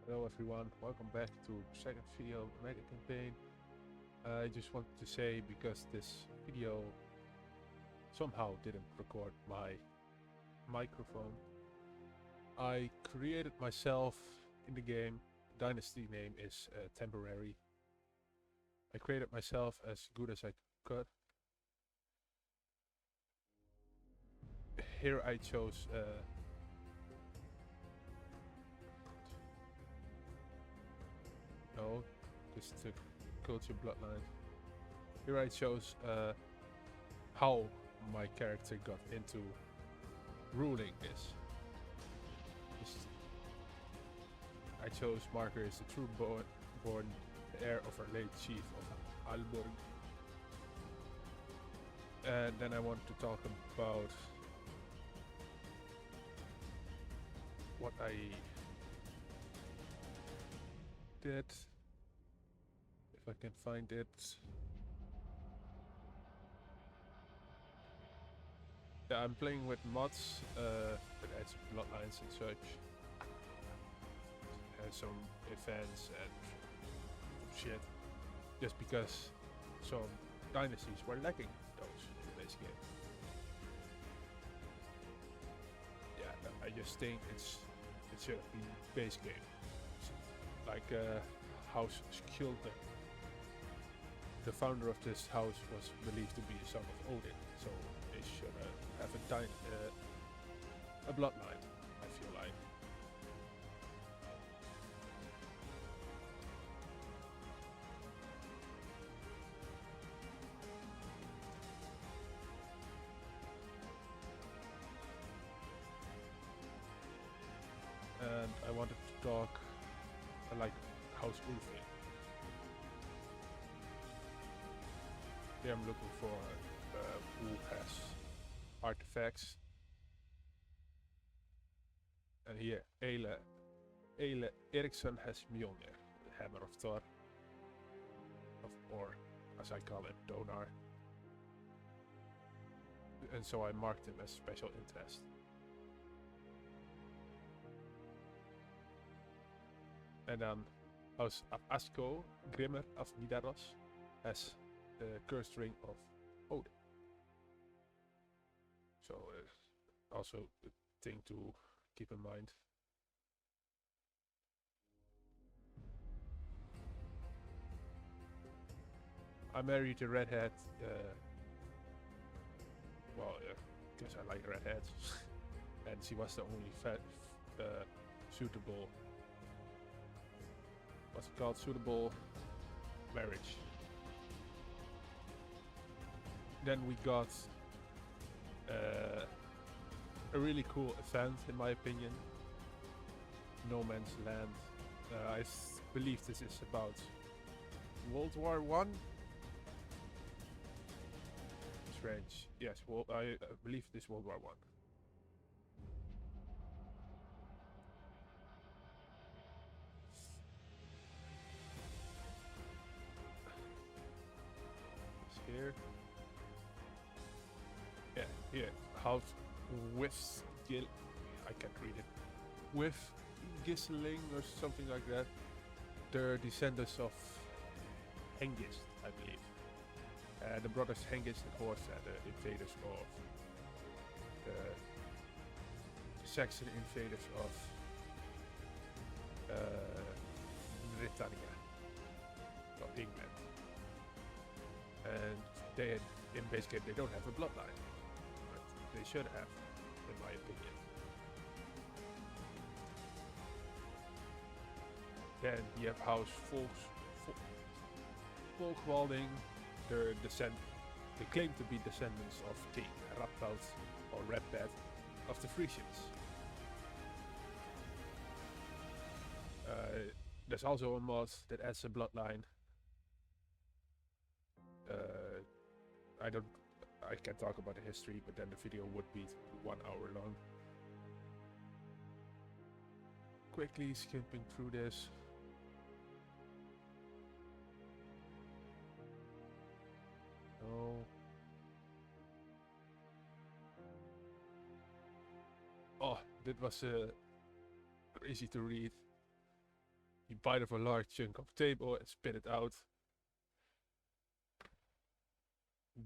Hello everyone, welcome back to second video of Mega Campaign. I just wanted to say, because this video somehow didn't record my microphone, I created myself in the game. Dynasty name is temporary. I created myself as good as I could. Here I chose no, just the culture bloodline. Here I chose how my character got into ruling this. I chose Marker as the true born heir of our late chief of Alborg. And then I want to talk about what I did, if I can find it. Yeah, I'm playing with mods that adds bloodlines and such, and some events and shit, just because some dynasties were lacking those in the base game. Yeah, I just think it should be base game. Like House Skilde. The founder of this house was believed to be a son of Odin, so they should have a bloodline, I feel like. And I wanted to talk like House Ulfin. Here I'm looking for who has artifacts. And here Eile Eriksson has Mjolnir, the Hammer of Thor, or as I call it, Donar. And so I marked him as special interest. And then House Asko Grimmer of Nidaros has the cursed ring of Odin. So also a thing to keep in mind. I married a redhead. Well, because I like redheads, and she was the only suitable. What's it called? Suitable marriage. Then we got a really cool event, in my opinion. No Man's Land. I believe this is about World War I. Strange. Yes, well, I believe this is World War I. It's here. Yeah, here. House with Gil. I can't read it. With Gisling or something like that. They're descendants of Hengist, I believe. The brothers Hengist and Horsa, the invaders of the Saxon invaders of Britannia, of England. And they, in base game, they don't have a bloodline, but they should have, in my opinion. Then you have House Volkwalding. They claim to be descendants of King Radboud or Redbad of the Frisians. There's also a mod that adds a bloodline. I can't talk about the history, but then the video would be 1 hour long. Quickly skipping through this. No. Oh, that was crazy to read. You bite off a large chunk of table and spit it out.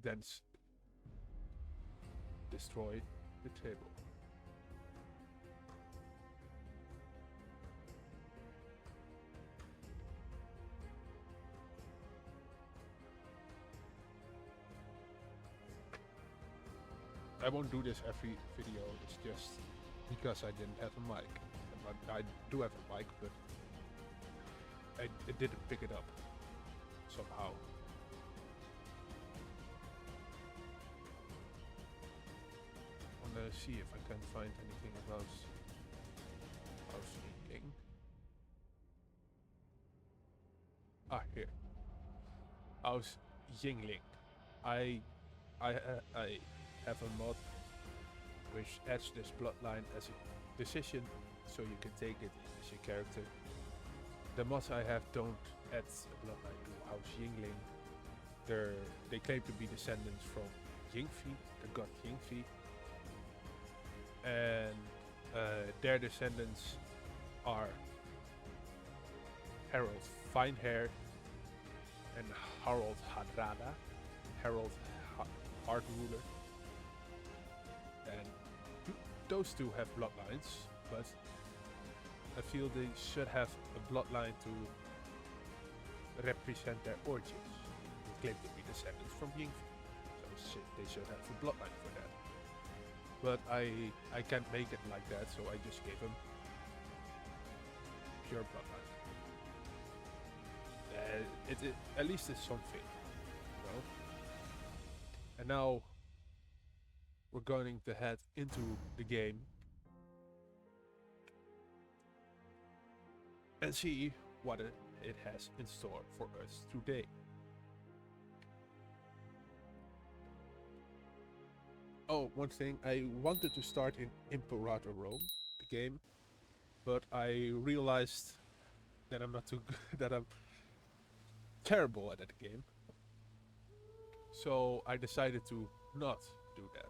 Then destroy the table. I won't do this every video, it's just because I didn't have a mic. I do have a mic, but I didn't pick it up somehow. I wanna see if I can find anything about house heating. Ah, here. House Yingling. I have a mod which adds this bloodline as a decision, so you can take it as your character. The mods I have don't add a bloodline to House Yingling. They claim to be descendants from Yingfi, the god Yingfi, and their descendants are Harold Finehair and Harald Hadrada, Harold Hard Ruler. And those two have bloodlines, but I feel they should have a bloodline to represent their origins. They claim to be descendants from Yingfi, so they should have a bloodline for that. But I can't make it like that, so I just gave them pure bloodline. At least it's something, you know? And now we're going to head into the game and see what it has in store for us today. Oh, one thing, I wanted to start in Imperator Rome, the game, but I realized that I'm not too good, that I'm terrible at that game. So I decided to not do that.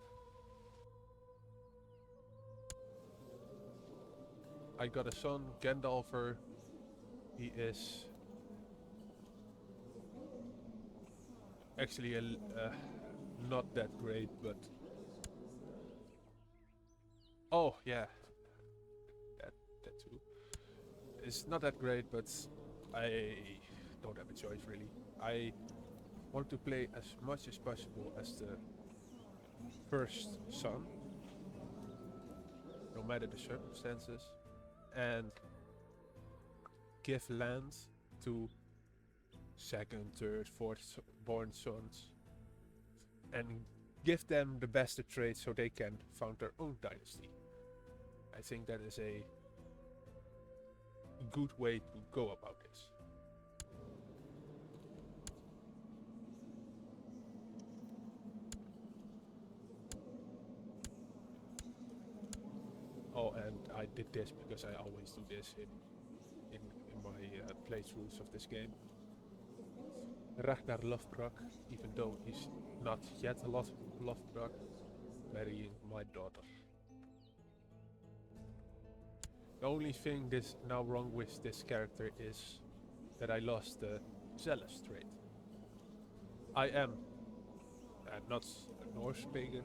I got a son, Gandalfer. He is actually not that great, but oh yeah, that too. It's not that great, but I don't have a choice really. I want to play as much as possible as the first son, no matter the circumstances, and give land to second, third, fourth born sons, and give them the best of traits so they can found their own dynasty. I think that is a good way to go about this. Oh, and I did this because I always do this in my playthroughs of this game. Ragnar Lothbrok, even though he's not yet a Lothbrok, marrying my daughter. The only thing that's now wrong with this character is that I lost the zealous trait. I am not a Norse pagan,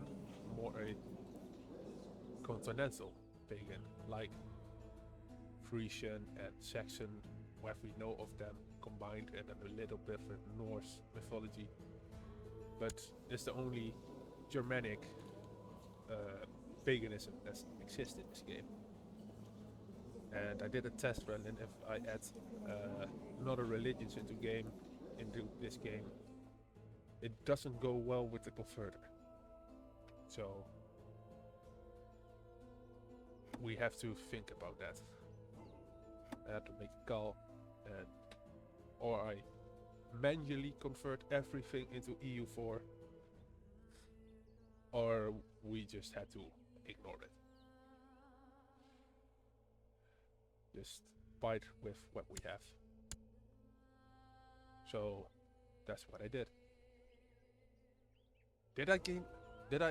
more a continental pagan, like Frisian and Saxon, what we know of them combined, and a little bit of Norse mythology. But it's the only Germanic paganism that exists in this game. And I did a test run, and if I add another religions into this game, it doesn't go well with the converter. So we have to think about that. I had to make a call, and or I manually convert everything into EU4, or we just had to ignore it. Just bite with what we have. So that's what I did. Did I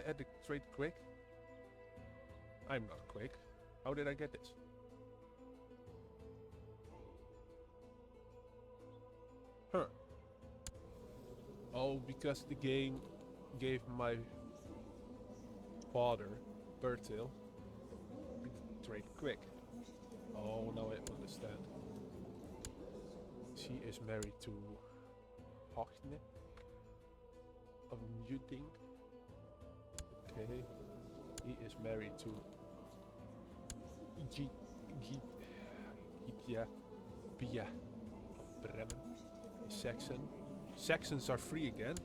add the trait quick? I'm not quick. How did I get this? Huh. Oh, because the game gave my father, Bertil, trade quick. Oh, now I understand. She is married to Hogne of Newting. Okay. He is married to Pia of Bremen. Saxon. Saxons are free again.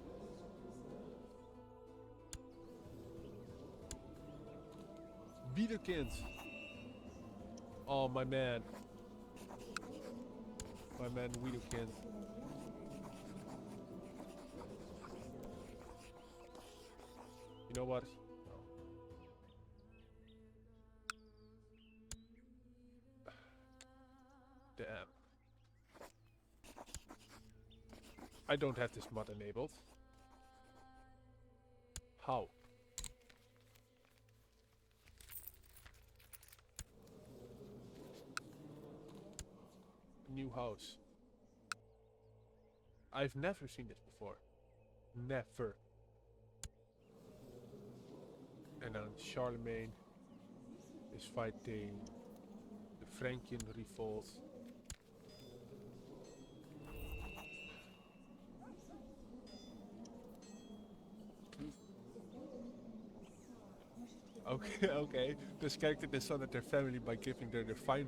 Biederkind. Oh, my man. My man Wiederkind. You know what? Damn. I don't have this mod enabled. How? New house. I've never seen this before. Never. And then Charlemagne is fighting the Frankian revolt. Okay, okay. This character dishonored their family by giving their divine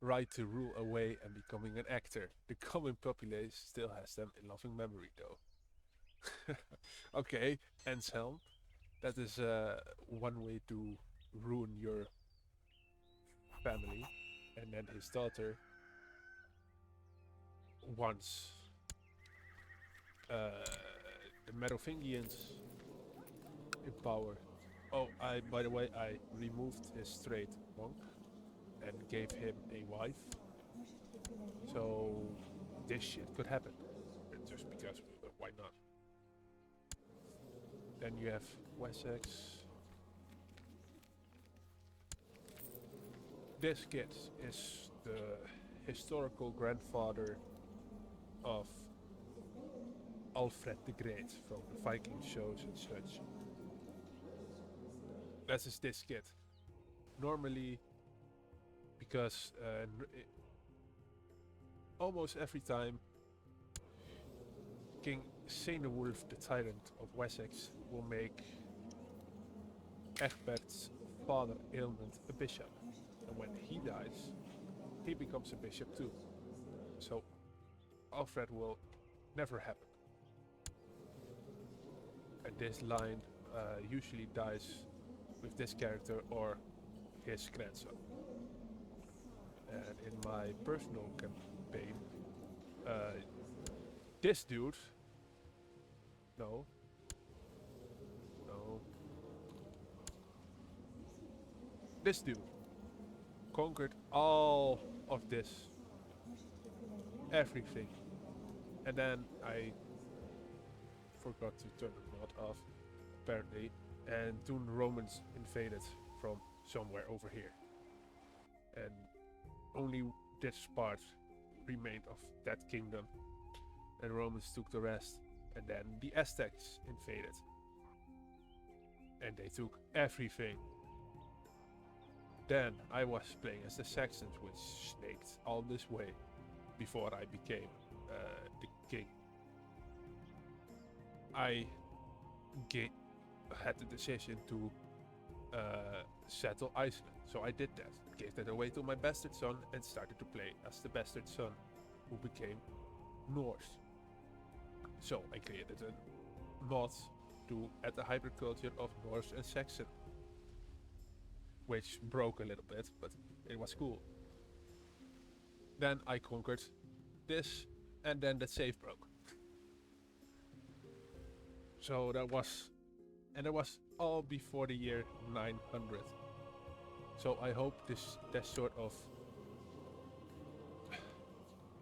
right to rule away and becoming an actor. The common populace still has them in loving memory though. Okay, Anselm. That is one way to ruin your family. And then his daughter wants the Merovingians in power. Oh, by the way, I removed his straight monk and gave him a wife. So this shit could happen. Just because, why not? Then you have Wessex. This kid is the historical grandfather of Alfred the Great from the Viking shows and such. That is this kid. Normally, because almost every time King Cenewulf, the tyrant of Wessex, will make Egbert's father Aelmund a bishop. And when he dies, he becomes a bishop too. So Alfred will never happen. And this line usually dies with this character or his grandson. And in my personal campaign, this dude, no, this dude conquered all of this, everything, and then I forgot to turn the mod off, apparently, and soon Romans invaded from somewhere over here, and only this part remained of that kingdom, and Romans took the rest, and then the Aztecs invaded, and they took everything. Then I was playing as the Saxons, which snaked all this way before I became the king. I had the decision to settle Iceland, so I did that. Gave that away to my bastard son and started to play as the bastard son, who became Norse. So I created a mod to add the hybrid culture of Norse and Saxon, which broke a little bit, but it was cool. Then I conquered this, and then the save broke. So that was all before the year 900. So I hope that sort of,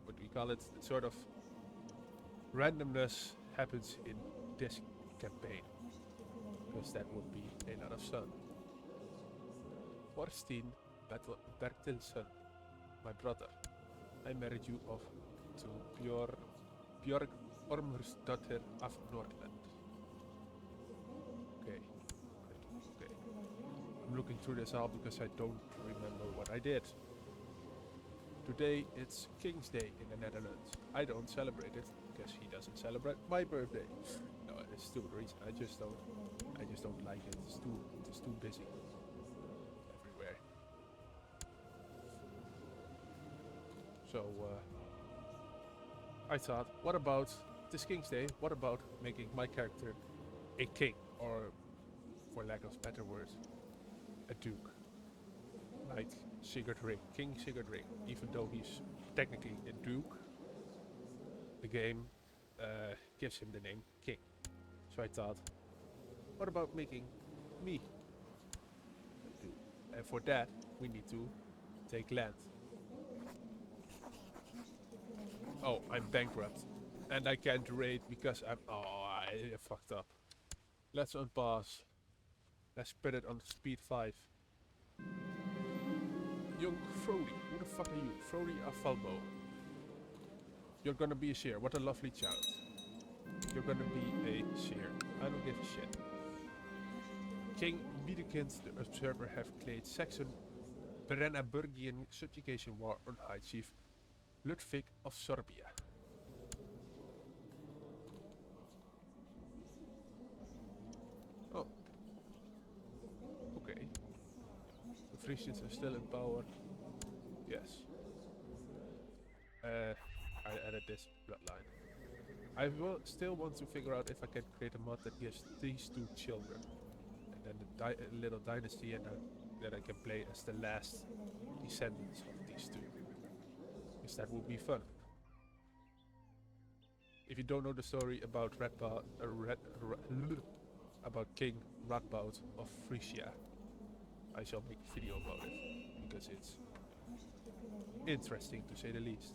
what do we call it, sort of randomness happens in this campaign, because that would be a lot of fun. Thorstein Bertilsson, my brother, I married you off to Björn Björg Ormursdottir of Nordland. Okay. Okay. I'm looking through this all because I don't remember what I did. Today it's King's Day in the Netherlands. I don't celebrate it because he doesn't celebrate my birthday. No, it's a stupid reason. I just don't like it. It's too busy everywhere. So I thought, what about this King's Day? What about making my character a king, or for lack of better words, a duke, like Sigurd Ring, King Sigurd Ring. Even though he's technically a duke, the game gives him the name king. So I thought, what about making me a duke? And for that, we need to take land. Oh, I'm bankrupt, and I can't raid because I fucked up. Let's unpause. Let's put it on speed 5. Young Frody, who the fuck are you? Frody Afalbo. You're gonna be a seer. What a lovely child. You're gonna be a seer. I don't give a shit. King Wiedekind the Observer have declared Saxon Brandenburgian subjugation war on High Chief Ludwig of Sorbia. Oh. Okay. The Frisians are still in power. Yes. I added this bloodline. I will still want to figure out if I can create a mod that gives these 2 children. And then a little dynasty, and then I can play as the last descendants of these 2. Because that would be fun. If you don't know the story about about King Radboud of Frisia, I shall make a video about it, because it's interesting to say the least.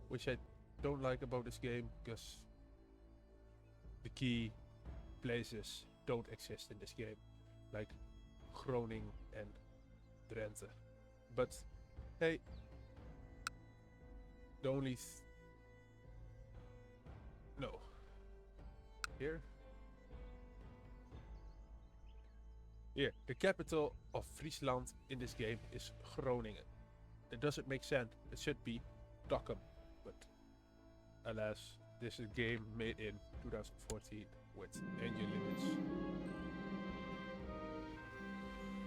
Which I don't like about this game, because the key places don't exist in this game, like Groningen and Drenthe. But hey, the only no. Here, the capital of Friesland in this game is Groningen. That doesn't make sense. It should be Dokkum, but alas, this is a game made in 2014 with engine limits.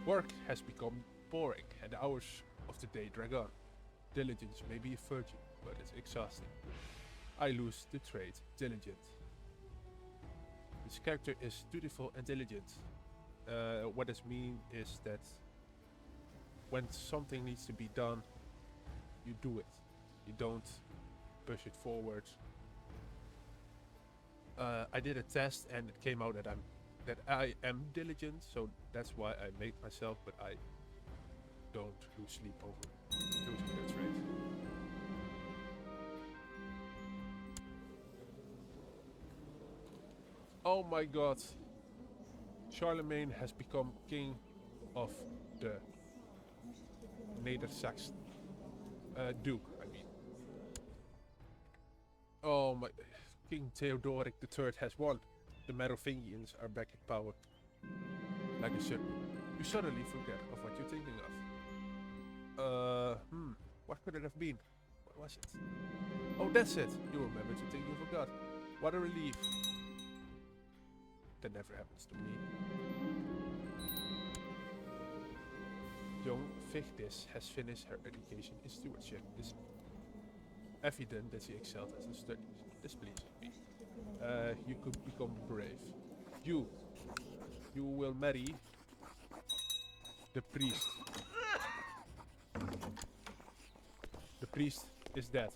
Work has become boring and the hours of the day drag on. Diligence may be a virtue, but it's exhausting. I lose the trait diligent. This character is dutiful and diligent. What this means is that when something needs to be done, you do it. You don't push it forward. I did a test and it came out that I am diligent, so that's why I made myself, but I don't lose sleep over losing that trait. Oh my god. Charlemagne has become king of the Neder-Saxon. Duke, I mean. Oh my... King Theodoric III has won. The Merovingians are back in power. Like a certain... You suddenly forget of what you're thinking of. What could it have been? What was it? Oh, that's it. You remember to think you forgot. What a relief. That never happens to me. Young Vigdis has finished her education in stewardship. It's evident that she excelled as a studies. This pleases me. You could become brave. You will marry the priest. The priest is dead.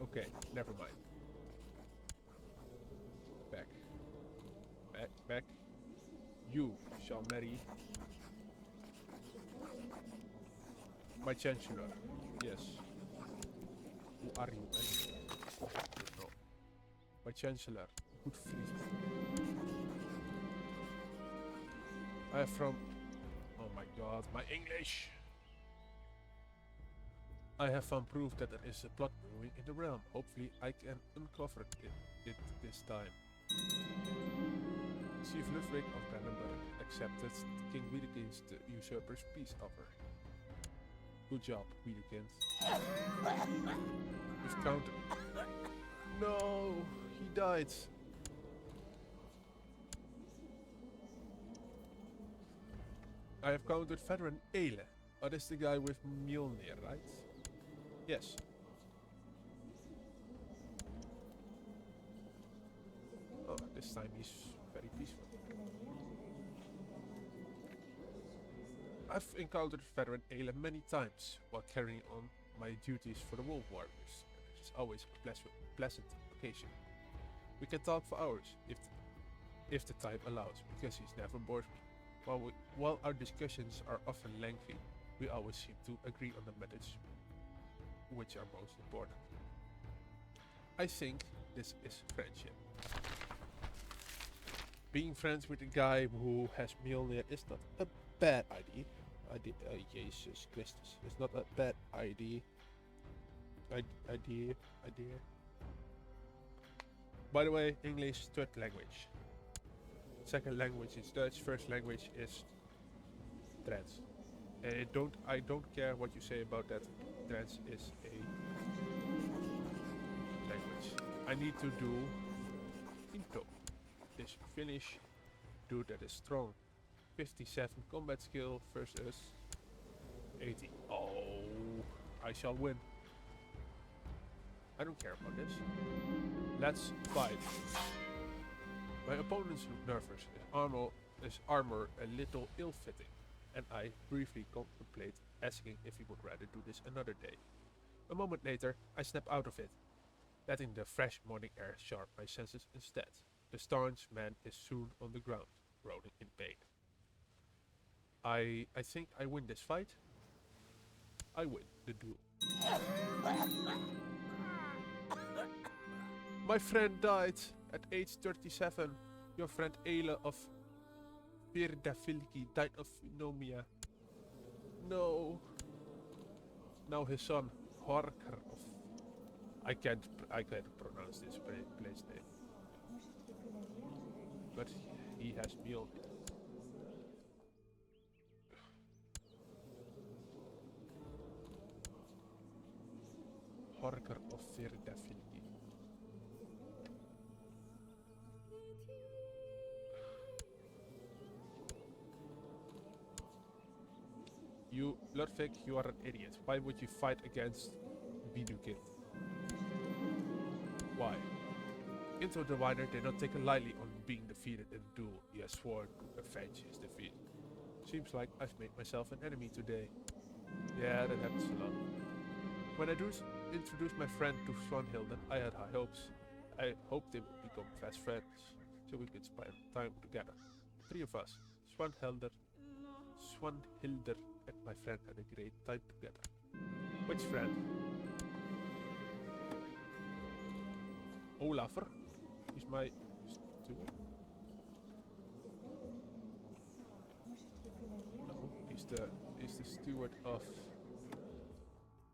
Okay, never mind. Back. You shall marry my chancellor. Yes. Who are you anyway? No. My chancellor. Good friend. I am from... Oh my god, my English! I have found proof that there is a plot brewing in the realm. Hopefully I can uncover it this time. Chief Ludwig of Brandenburg accepted King Wiedekind's the usurper's peace offer. Good job, Wiedekind. We've counted. No, he died. I have counted veteran Eile. Oh, that's the guy with Mjolnir, right? Yes. Oh, this time he's very peaceful. I've encountered veteran Eile many times while carrying on my duties for the Wolf Warriors. It is always a pleasant occasion. We can talk for hours if the time allows, because he's never bores me. While our discussions are often lengthy, we always seem to agree on the methods which are most important. I think this is friendship. Being friends with a guy who has Mjolnir is not a bad idea. Jesus Christus. It's not a bad idea. Idea. By the way, English third language. Second language is Dutch. First language is Drents. And I don't care what you say about that. Drents is a language. I need to do intro. This Finnish dude that is strong. 57 combat skill versus 80. Oh, I shall win. I don't care about this. Let's fight. My opponents look nervous. His armor a little ill-fitting, and I briefly contemplate asking if he would rather do this another day. A moment later, I snap out of it, letting the fresh morning air sharp my senses instead. The staunch man is soon on the ground, groaning in pain. I think I win this fight. I win the duel. My friend died at age 37. Your friend Eile of Virdafilki died of pneumonia. No. Now his son Horker of... I can't pronounce this place name. But he has Mjolnir. Horker of Virdafilki. You, Ludwig, you are an idiot. Why would you fight against Wiedekind? Why? Into the Wider did not take lightly on being defeated in a duel. He has sworn to avenge his defeat. Seems like I've made myself an enemy today. Yeah, that happens a lot. When I introduced my friend to Swanhilde, I had high hopes. I hoped they would become fast friends, so we could spend time together. 3 of us. Swanhilde, and my friend had a great time together. Which friend? Olafur? He's my steward? No, he's the steward of...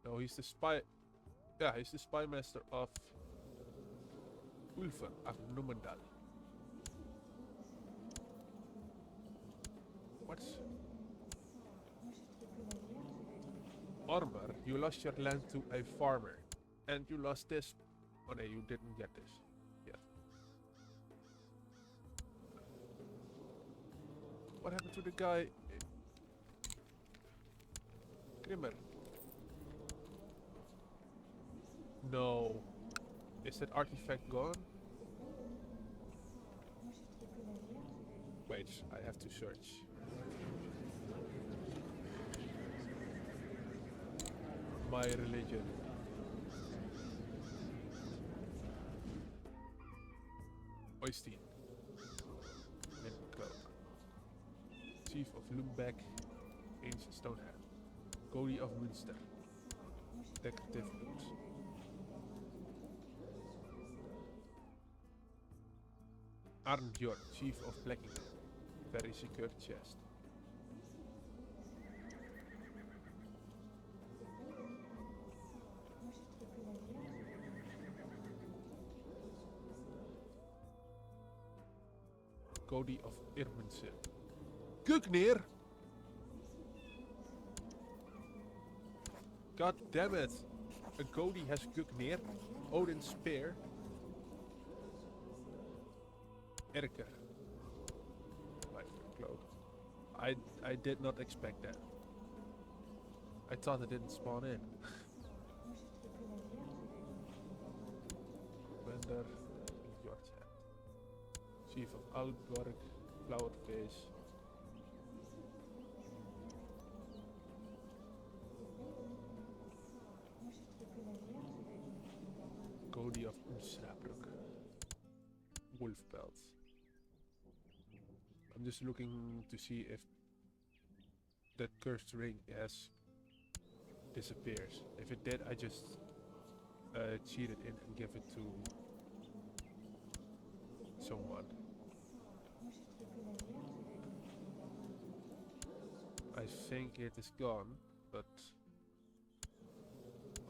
No, he's the spy... Yeah, he's the spy master of... Ulfr of Numendal. What's... Armor, you lost your land to a farmer. And you lost this. Oh no, you didn't get this yet. What happened to the guy? Grimmer. No. Is that artifact gone? Wait, I have to search. My religion. Oystein. Cloak. Chief of Lumbeck. Ancient Stonehand. Cody of Münster. Decorative boots. Arnbjorn, Chief of Blacking. Very secure chest. Cody of Irmense. Gugnir! God damn it! A Cody has Gugnir. Odin's Spear. Erker. Right, cloak. I did not expect that. I thought it didn't spawn in. Bender, Jortset. Chief of Outborg, Flower Face. Cody of Unstrabruk. Wolf Belt. I'm just looking to see if that cursed ring has disappears. If it did, I just cheat it in and give it to someone. I think it is gone, but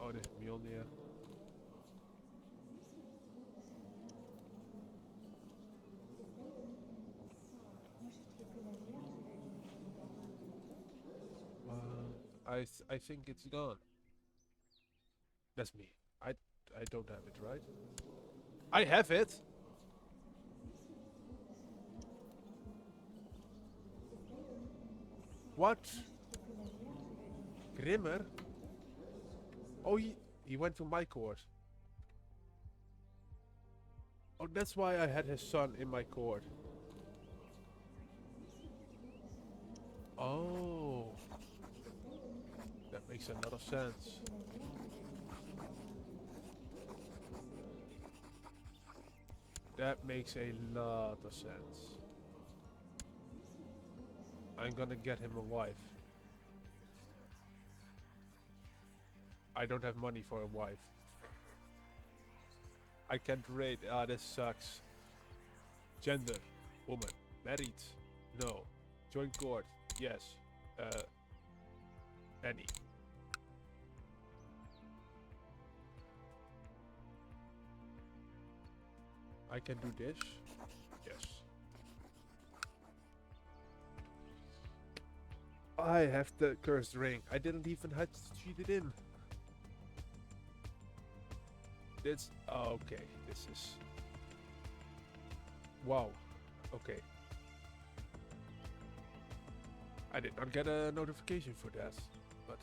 oh, there's Mjolnir. I think it's gone. That's me. I don't have it, right? I have it. What? Grimmer? Oh, he went to my court. Oh, that's why I had his son in my court. Oh. That makes a lot of sense. That makes a lot of sense. I'm gonna get him a wife. I don't have money for a wife. I can't rate. Ah, this sucks. Gender. Woman. Married. No. Join court. Yes. Any. I can do this. Yes. I have the cursed ring. I didn't even have to cheat it in. This. Oh, okay. This is. Wow. Okay. I did not get a notification for that, but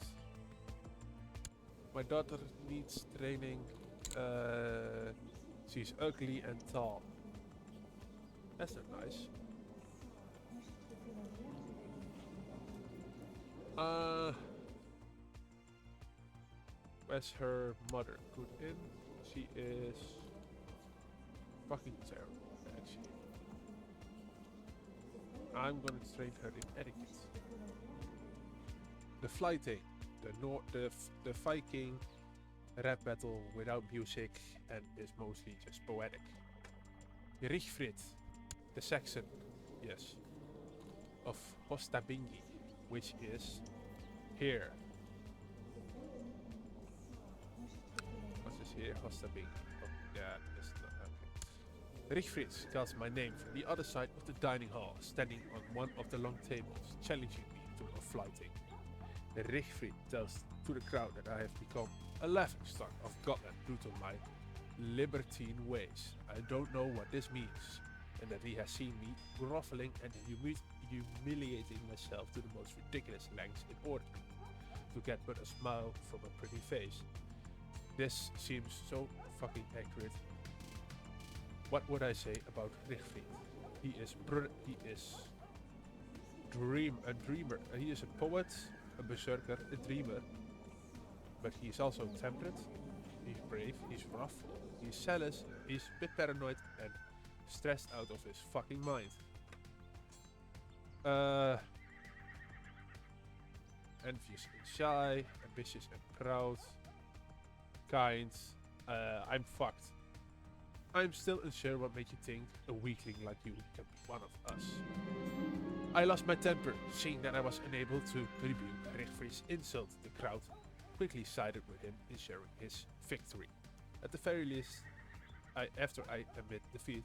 my daughter needs training. She's ugly and tall. That's not nice. Where's her mother? Good in. She is fucking terrible, actually. I'm gonna train her in etiquette. The flighting, the Viking rap battle without music and is mostly just poetic. Richfrid, the Saxon, yes, of Hostabingi, which is here. What's this here? Hostabingi. Oh, yeah, that's not okay. Richfrid calls my name from the other side of the dining hall, standing on one of the long tables, challenging me to a flighting. Richfrid tells to the crowd that I have become a laughingstock of Gotland due to my libertine ways. I don't know what this means, and that he has seen me groveling and humiliating myself to the most ridiculous lengths in order to get but a smile from a pretty face. This seems so fucking accurate. What would I say about Richfrid? He is a dreamer. He is a poet, a berserker, a dreamer. But he's also temperate, he's brave, he's rough, he's zealous, he's a bit paranoid and stressed out of his fucking mind. Envious and shy, ambitious and proud, kind. I'm fucked. I'm still unsure what made you think a weakling like you can be one of us. I lost my temper, seeing that I was unable to rebuke Richfrid's insult. The crowd quickly sided with him in sharing his victory. At the very least, after I admit defeat,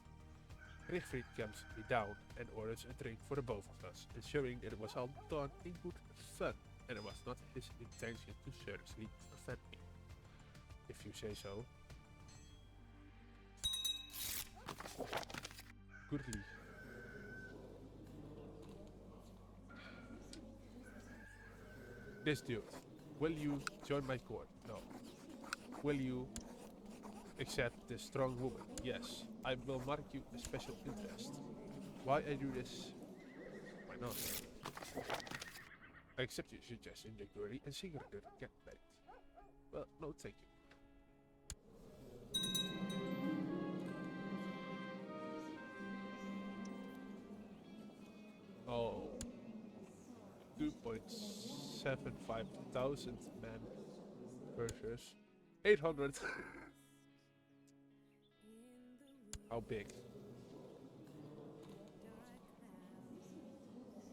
Rigfried calms me down and orders a drink for the both of us, ensuring that it was all done in good fun and it was not his intention to seriously offend me. If you say so. Goodly. This dude. Will you join my court? No. Will you accept this strong woman? Yes. I will mark you a special interest. Why I do this? Why not? I accept your suggestion, Jaguari, and Sigurd get married. Well, no thank you. Oh. 2.75 thousand men versus 800. How big?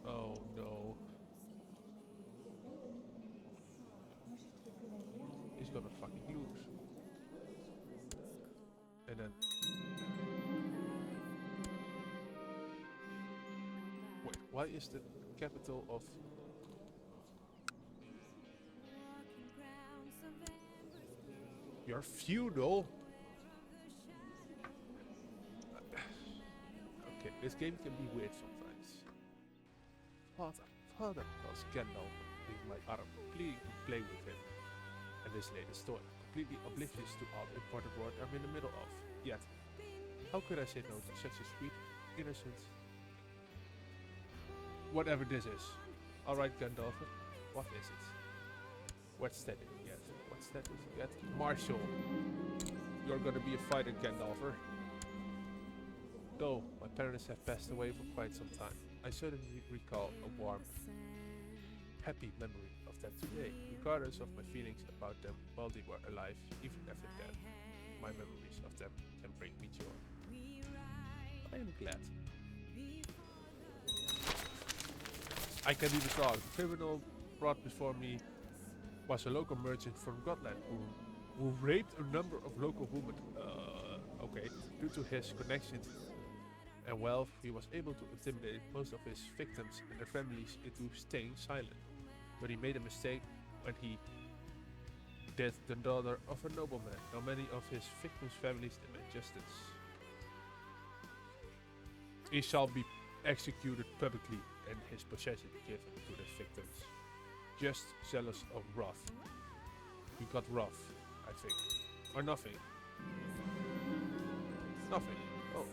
Oh no. He's gonna fucking lose. And then... Wait, why is the capital of... You're feudal? Okay, this game can be weird sometimes. Father tells Gandalf in my arm, pleading to play with him. And this latest story, completely oblivious to all the important work I'm in the middle of. Yet, how could I say no to such a sweet, innocent... Whatever this is. Alright, Gandalf, what is it? What's that yet? What's that yet? Marshal. You're gonna be a fighter, Gandalfer. Though my parents have passed away for quite some time, I certainly recall a warm, happy memory of them today, regardless of my feelings about them while they were alive, even after death. My memories of them can bring me joy. I am glad. I can even talk. The criminal brought before me was a local merchant from Gotland who raped a number of local women. Okay. Due to his connections and wealth, he was able to intimidate most of his victims and their families into staying silent. But he made a mistake when he did the daughter of a nobleman. Now many of his victims' families demand justice. He shall be executed publicly and his possession given to the victims. Just zealous of wrath. He got wrath, I think. Or nothing. Nothing. Oh.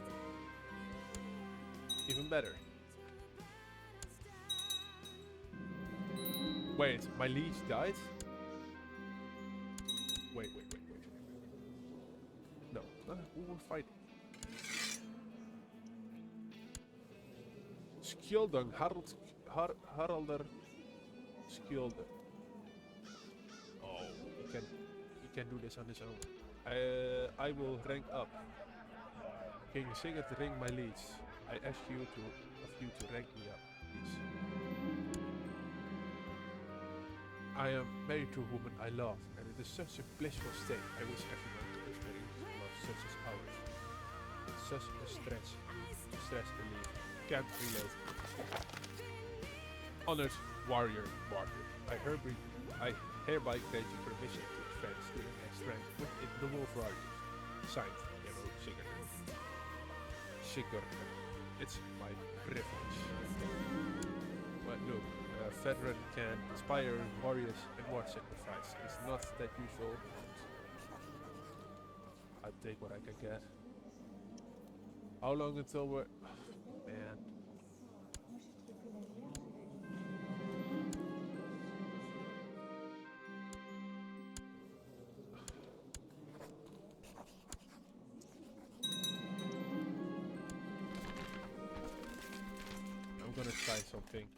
Even better. Wait, my liege died? Wait. No, who will fight? Skjöldung, Haralder Skjolder. Oh, he can do this on his own. I will rank up. King Sigurd, ring my liege. I ask you to rank me up, please. I am married to a woman I love, and it is such a blissful state. I wish everyone could experience love such as ours. It's such a stress relief. Can't relate. Honored warrior martyr. I hereby grant you permission to advance to the next rank within the wolf warriors. Signed, Hero Sigurd. It's my privilege. Well, look, a veteran can inspire warriors and more sacrifice. It's not that usual. I'll take what I can get. How long until we're... Man. I'm gonna try something.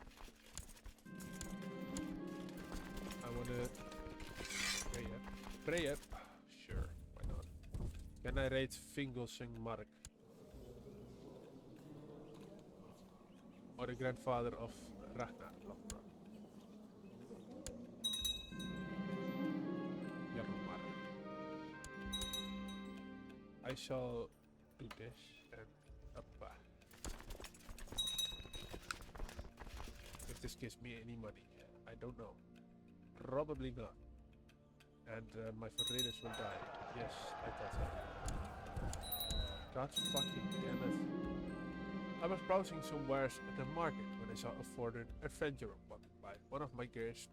I wanna pray up. Sure, why not? Can I rate Fingelsing Mark? Or the grandfather of Ragnar Lothbrok. Jarlmar. I shall do this and up. gives me any money. I don't know. Probably not. And my raiders will die. Yes, I thought so. God fucking damn it. I was browsing some wares at the market when I saw a foreign adventurer walking by. One of my guards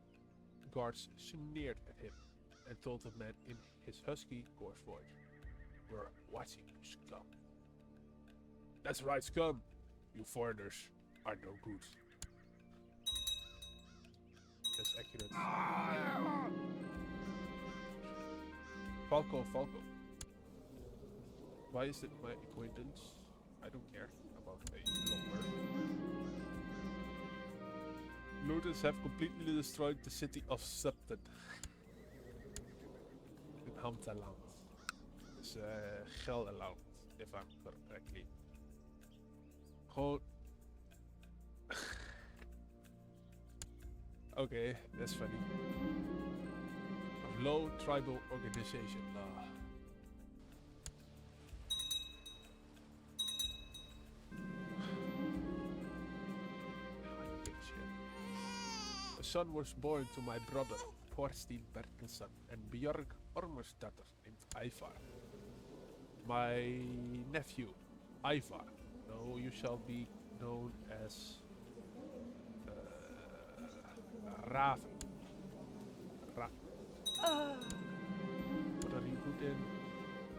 sneered at him and told the man in his husky, coarse voice, "We're watching you, scum." That's right, scum. You foreigners are no good. That's accurate. Falco. Why is it my acquaintance? I don't care about a lumber. Looters have completely destroyed the city of Subton. In Hamtaland. It's Gelderland, if I'm correctly. Gewoon... Okay, that's funny. A low tribal organization. A son was born to my brother, Thorstein Bertelsen, and Björg Ormersdatter, named Ivar. My nephew, Ivar. No, you shall be known as Raven. What are you good in?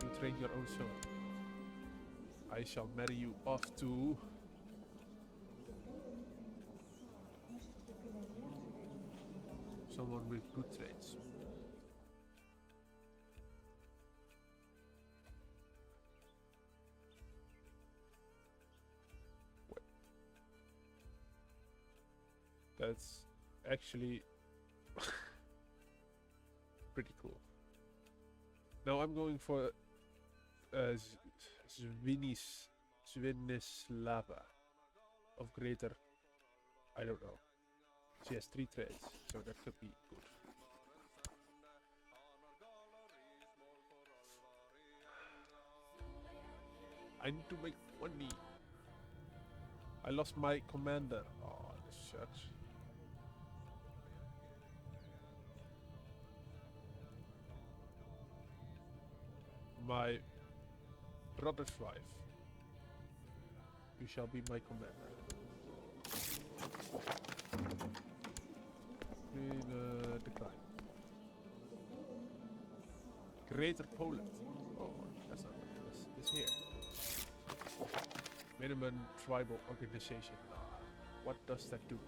You train your own son. I shall marry you off to... someone with good traits. What? That's actually pretty cool. Now I'm going for Zwinislava of Greater... I don't know. She has 3 traits, so that could be good. I need to make money. I lost my commander. Oh, this sucks. My brother's wife. You shall be my commander. Decline. Greater Poland. Oh, that's not this here. Minimum tribal organization. What does that do?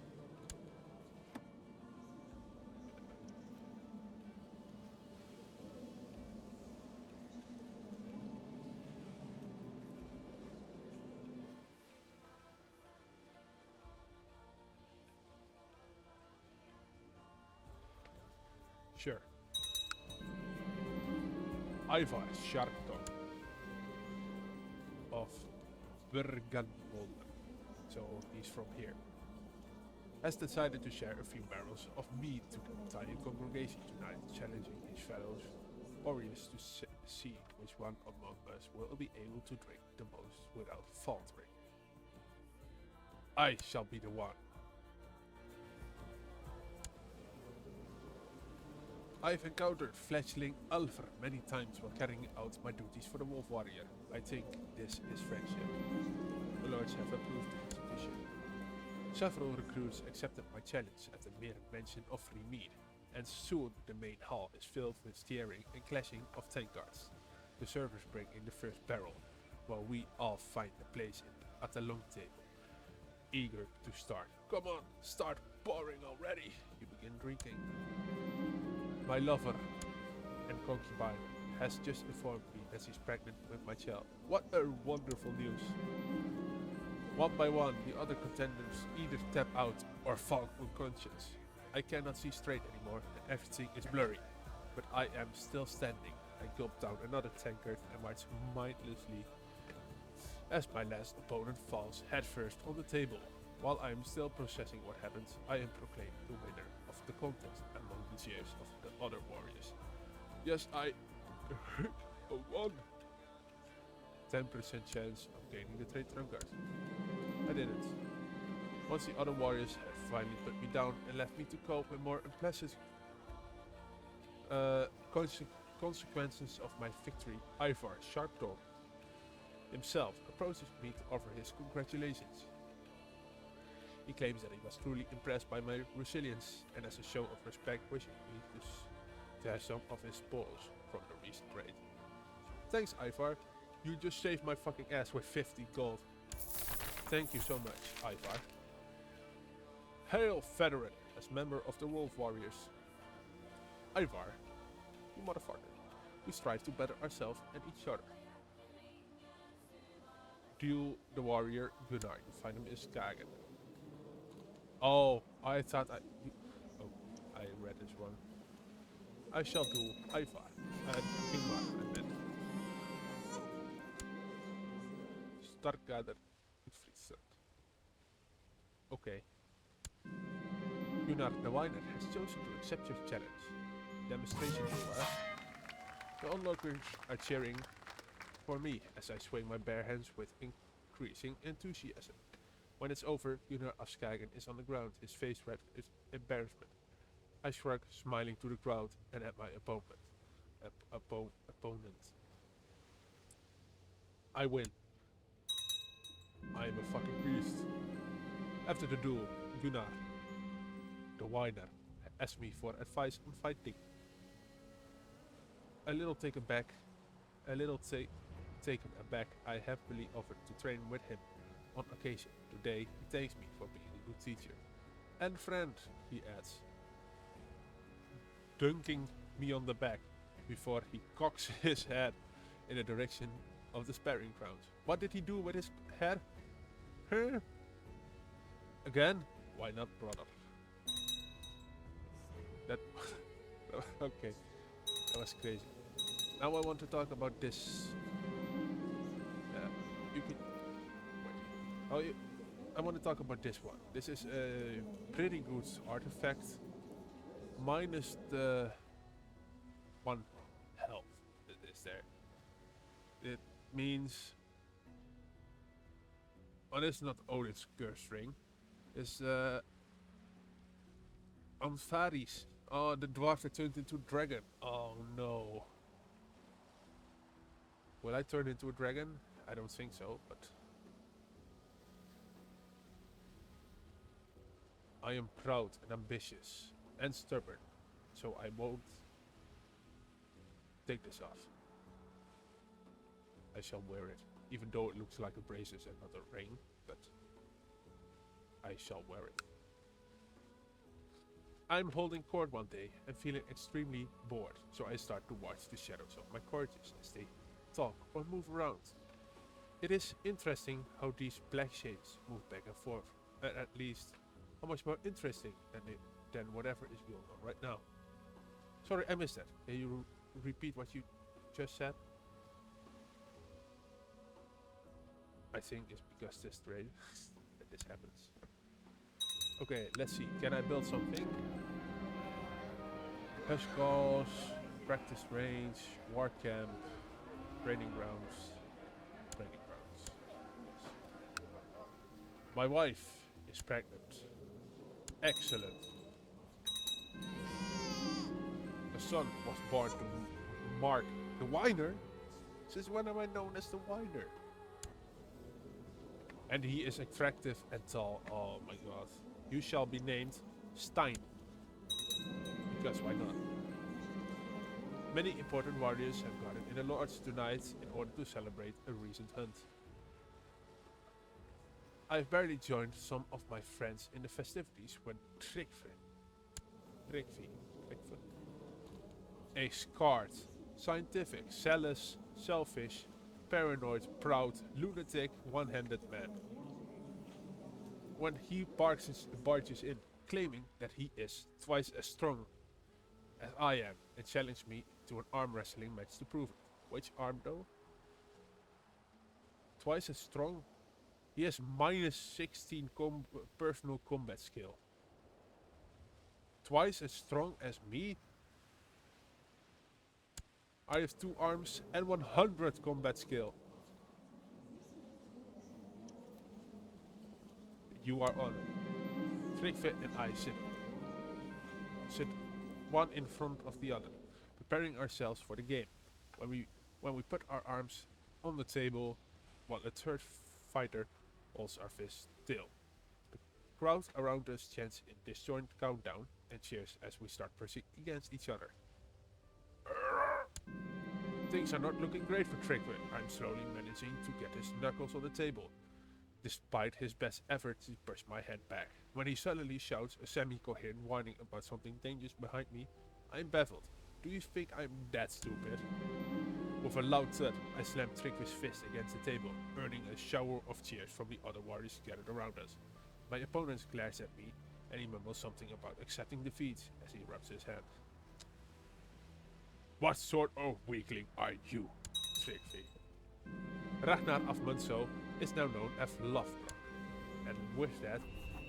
Sure. Ivar Sharpton of Bergenwolder, so he's from here, has decided to share a few barrels of mead to the entire congregation tonight, challenging his fellow warriors to see which one among us will be able to drink the most without faltering. I shall be the one. I've encountered fledgling Ulfer many times while carrying out my duties for the Wolf Warrior. I think this is friendship. The lords have approved the execution. Several recruits accepted my challenge at the mere mention of free mead, and soon the main hall is filled with steering and clashing of tankards. The servers bring in the first barrel, while we all find a place at the long table, eager to start. Come on, start pouring already! You begin drinking. My lover and concubine has just informed me that she's pregnant with my child. What a wonderful news! One by one, the other contenders either tap out or fall unconscious. I cannot see straight anymore and everything is blurry. But I am still standing. I gulp down another tankard and march mindlessly as my last opponent falls headfirst on the table. While I am still processing what happens, I am proclaimed the winner of the contest among the cheers of the other warriors. Yes, I won! 10% chance of gaining the trade Trunkard. I did it. Once the other warriors had finally put me down and left me to cope with more unpleasant consequences of my victory. Ivar, Sharp Dog, himself approaches me to offer his congratulations. He claims that he was truly impressed by my resilience and as a show of respect wishing me to have some of his spoils from the recent raid. Thanks, Ivar. You just saved my fucking ass with 50 gold. Thank you so much, Ivar. Hail, Veteran, as member of the Wolf Warriors. Ivar, you motherfucker. We strive to better ourselves and each other. Duel the warrior Gunnar. You find him in Skagen. Oh, I thought I read this wrong. I shall duel Ivar and Gunnar, I meant. Starkgader in Friesland. Okay. Gunnar the Winer has chosen to accept your challenge. Demonstration duel, The onlookers are cheering for me as I swing my bare hands with increasing enthusiasm. When it's over, Gunnar of Skagen is on the ground, his face red with embarrassment. I shrug, smiling to the crowd and at my opponent. I win. I am a fucking beast. After the duel, Gunnar, the whiner, asked me for advice on fighting. A little taken aback, I happily offered to train with him on occasion. Today, he thanks me for being a good teacher. And friend, he adds, dunking me on the back before he cocks his head in the direction of the sparring grounds. What did he do with his head? Huh? Again? Why not, brother? That okay, that was crazy. Now I want to talk about this. You can wait. Oh, I want to talk about this one. This is a pretty good artifact, minus the 1 health that is there. It means, oh, it's not Odin's curse ring. It's Anfaris. Oh, the dwarf that turned into a dragon. Oh no. Will I turn into a dragon? I don't think so, but I am proud and ambitious and stubborn, so I won't take this off. I shall wear it, even though it looks like a bracelet and not a ring, but I shall wear it. I'm holding court one day and feeling extremely bored, so I start to watch the shadows of my courtiers as they talk or move around. It is interesting how these black shades move back and forth, at least how much more interesting than whatever is going on right now. Sorry, I missed that. Can you repeat what you just said? I think it's because this trade that this happens. Okay, let's see. Can I build something? Hush calls, practice range, war camp, training grounds. My wife is pregnant. Excellent. A son was born to Mark the Whiner. Since when am I known as the Whiner? And he is attractive and tall. Oh my god. You shall be named Stein. Because why not? Many important warriors have gathered in the lodge tonight in order to celebrate a recent hunt. I've barely joined some of my friends in the festivities when Trikve, a scarred, scientific, zealous, selfish, paranoid, proud, lunatic, one-handed man. When he barges in, claiming that he is twice as strong as I am, and challenged me to an arm wrestling match to prove it. Which arm though? Twice as strong? He has minus 16 personal combat skill. Twice as strong as me? I have 2 arms and 100 combat skill. You are on. Tryggvi and I sit one in front of the other, preparing ourselves for the game. When we put our arms on the table, while a third fighter holds our fist still. The crowd around us chants in disjoint countdown and cheers as we start pressing against each other. Things are not looking great for Tryggvi. I'm slowly managing to get his knuckles on the table. Despite his best efforts to push my head back. When he suddenly shouts a semi-coherent warning about something dangerous behind me, I'm baffled. Do you think I'm that stupid? With a loud thud, I slammed Tryggvi's fist against the table, earning a shower of cheers from the other warriors gathered around us. My opponent glares at me, and he mumbles something about accepting defeat as he rubs his hand. What sort of weakling are you, Tryggvi? Ragnar af Munso is now known as Lovebrok, and with that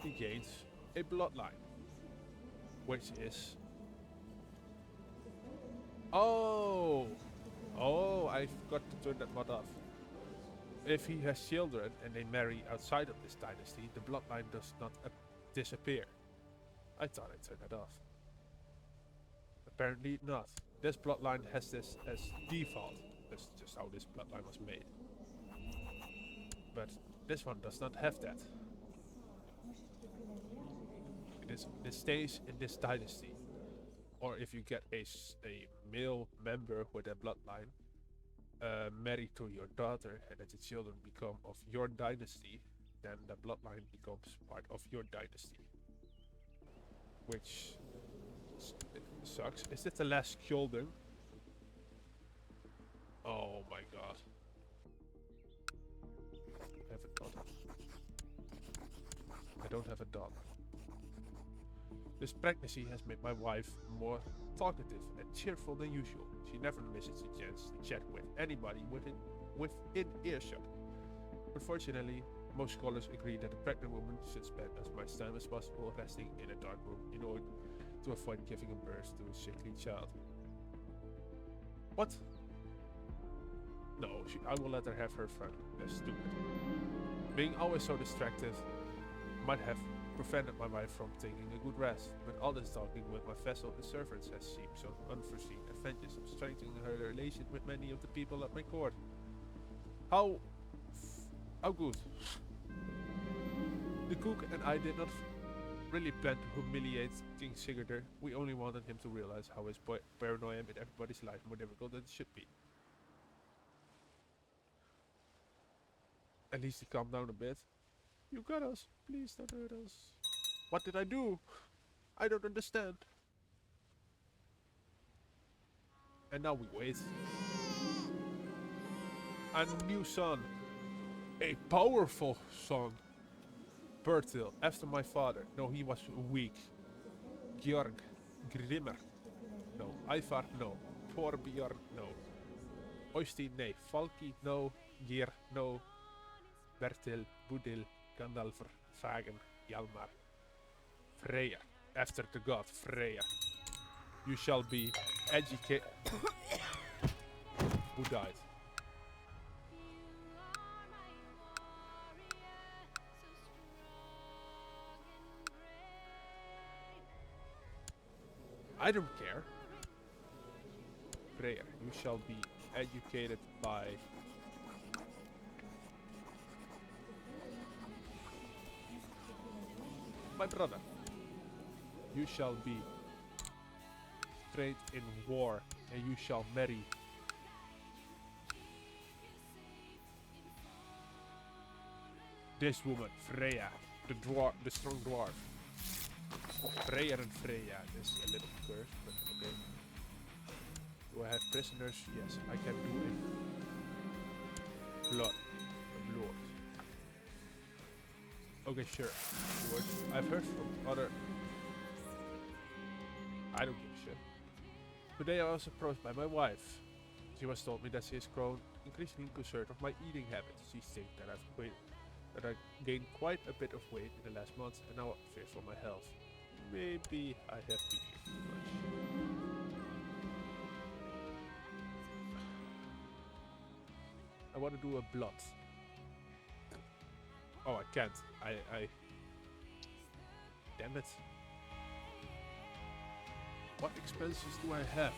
he gains a bloodline, which is... Oh, I forgot to turn that mod off. If he has children and they marry outside of this dynasty, the bloodline does not disappear. I thought I turned that off. Apparently not. This bloodline has this as default. That's just how this bloodline was made. But this one does not have that. It stays in this dynasty. Or if you get a male member with a bloodline married to your daughter and that the children become of your dynasty, then the bloodline becomes part of your dynasty. Which sucks. Is this the last Skjoldung? Oh my god. I have a daughter. I don't have a daughter. This pregnancy has made my wife more talkative and cheerful than usual. She never misses a chance to chat with anybody within earshot. Unfortunately, most scholars agree that a pregnant woman should spend as much time as possible resting in a dark room in order to avoid giving a birth to a sickly child. What? No, I will let her have her fun. That's stupid. Being always so distracted might have prevented my wife from taking a good rest, but all this talking with my vessel and servants has seemed so unforeseen adventures of strengthening her relation with many of the people at my court. How good. The cook and I did not really plan to humiliate King Sigurdur. We only wanted him to realize how his paranoia made everybody's life more difficult than it should be. At least he calmed down a bit. You got us. Please don't hurt us. What did I do? I don't understand. And now we wait. A new son. A powerful son. Bertil, after my father. No, he was weak. Georg. Grimmer. No. Ivar, no. Torbjörn, no. Oystein, nee. Falki, no. Geir, no. Bertil, Budil, Gandalfr, Vagen, Hjalmar. Freya, after the god Freya. You shall be educated. Who died? I don't care. Freya, you shall be educated by... my brother. You shall be trained in war, and you shall marry this woman, Freya, the strong dwarf. Freya and Freya is a little cursed, but okay. Do I have prisoners? Yes, I can do it. Blood. Blood. Okay, sure. I've heard from other... I don't give a shit. Today I was approached by my wife. She was told me that she has grown increasingly concerned of my eating habits. She thinks that I gained quite a bit of weight in the last months and now I fear for my health. Maybe I have been eating too much. I want to do a blood. Oh, I can't. Damn it. What expenses do I have?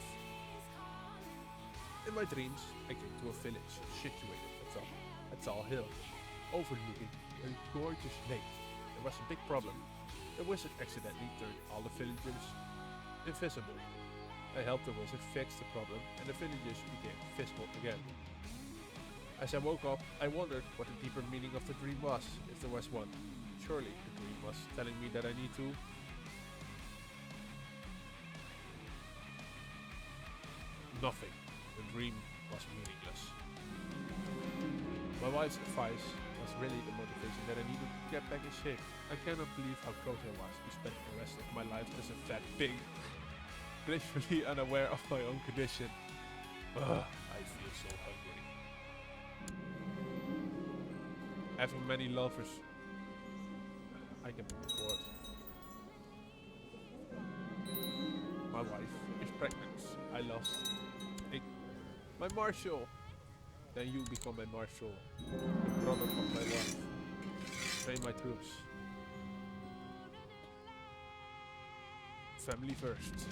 In my dreams, I came to a village situated atop a tall hill, overlooking a gorgeous lake. There was a big problem. The wizard accidentally turned all the villagers invisible. I helped the wizard fix the problem, and the villagers became visible again. As I woke up, I wondered what the deeper meaning of the dream was, if there was one. Surely the dream was telling me that I need to... Nothing. The dream was meaningless. My wife's advice was really the motivation that I needed to get back in shape. I cannot believe how close I was to spend the rest of my life as a fat pig, blissfully unaware of my own condition. Ugh, I feel so hungry. Having many lovers, I can be bored. My wife is pregnant. I lost my marshal. Then you become my marshal, the brother of my wife. Train my troops. Family first.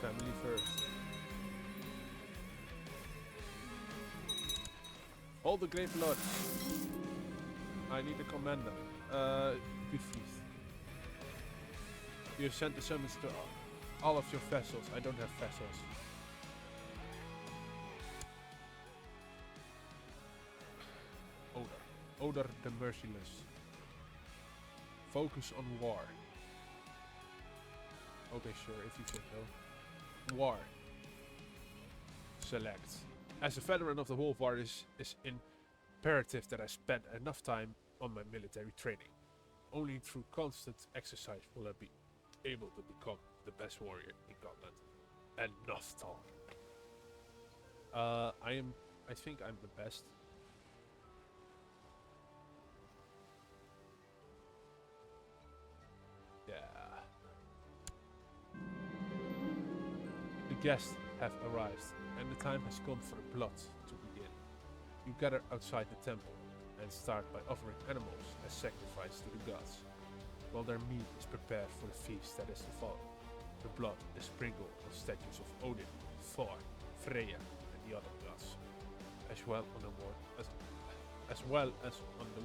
Family first. Hold the Great Lord. I need a commander. Good feast. You have sent the summons to all of your vessels. I don't have vessels. Odor the Merciless. Focus on war. Okay, sure, if you think so. War. Select. As a veteran of the Wolf War, it is imperative that I spend enough time on my military training. Only through constant exercise will I be able to become the best warrior in combat. Enough talk. I think I'm the best. The guests have arrived, and the time has come for the blood to begin. You gather outside the temple and start by offering animals as sacrifice to the gods, while their meat is prepared for the feast that is to follow. The blood is sprinkled on statues of Odin, Thor, Freya, and the other gods, as well on the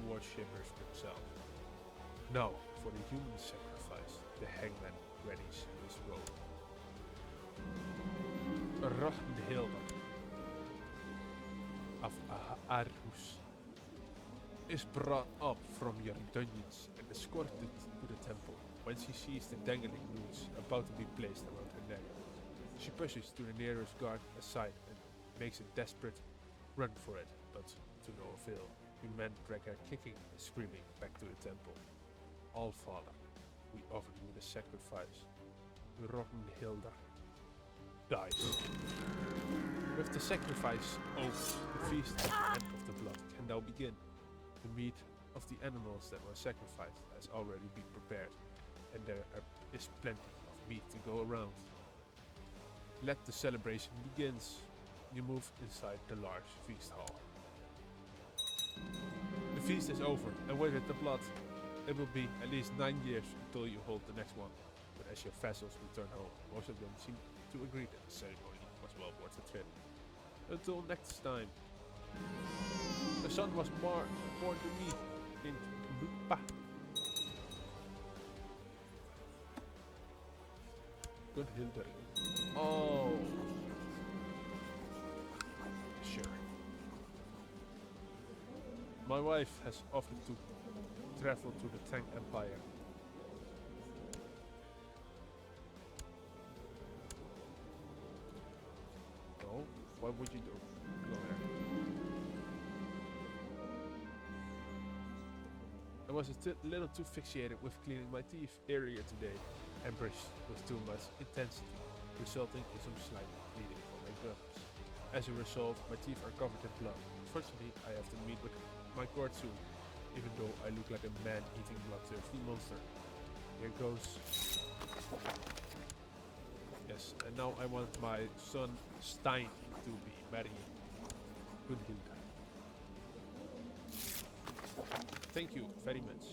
worshippers themselves. Now, for the human sacrifice, the hangman readies his robe. Rothenhilde of Aarhus is brought up from your dungeons and escorted to the temple, whence she sees the dangling noose about to be placed around her neck. She pushes to the nearest guard aside and makes a desperate run for it, but to no avail. The men drag her kicking and screaming back to the temple. All Father, we offer you the sacrifice. Rothenhilde dies. With the sacrifice oath, the feast at the end of the blood can now begin. The meat of the animals that were sacrificed has already been prepared, and there is plenty of meat to go around. Let the celebration begins. You move inside the large feast hall. The feast is over, and with it the blood. It will be at least 9 years until you hold the next one, but as your vassals return home, most of them seem to agree that the ceremony was well worth the trip. Until next time. The son was born to me in Lupa. Gunhilde. Oh. Sure. My wife has offered to travel to the Tang Empire. No? What would you do? Go there. I was a little too fixated with cleaning my teeth earlier today and brushed with too much intensity, resulting in some slight bleeding from my gums. As a result, my teeth are covered in blood. Unfortunately, I have to meet with my court soon, even though I look like a man-eating bloodthirsty monster. Here goes. Yes, and now I want my son Stein to be marrying Gunhilde. Thank you very much.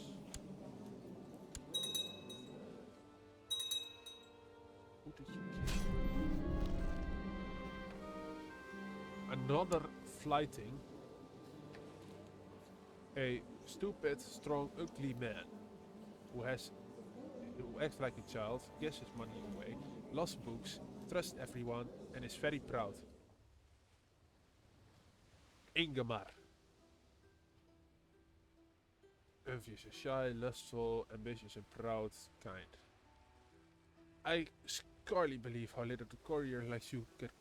another flighting. A stupid, strong, ugly man who acts like a child, gives his money away, loves books, trusts everyone, and is very proud. Ingemar. Envious and shy, lustful, ambitious and proud, kind. I scarcely believe how little the courier like you could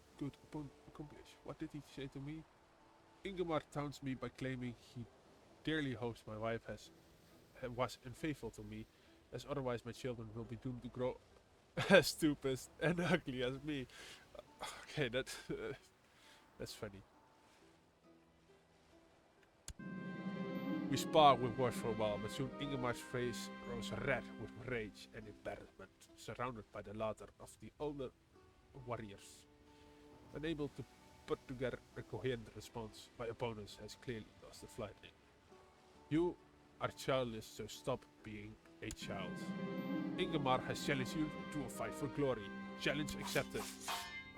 accomplish. What did he say to me? Ingemar taunts me by claiming he dearly hopes my wife was unfaithful to me, as otherwise my children will be doomed to grow as stupid and ugly as me. Okay, that's funny. We spar with words for a while, but soon Ingemar's face grows red with rage and embarrassment, surrounded by the laughter of the older warriors. Unable to put together a coherent response, my opponent has clearly lost the fighting. You are childish, so stop being a child. Ingemar has challenged you to a fight for glory. Challenge accepted.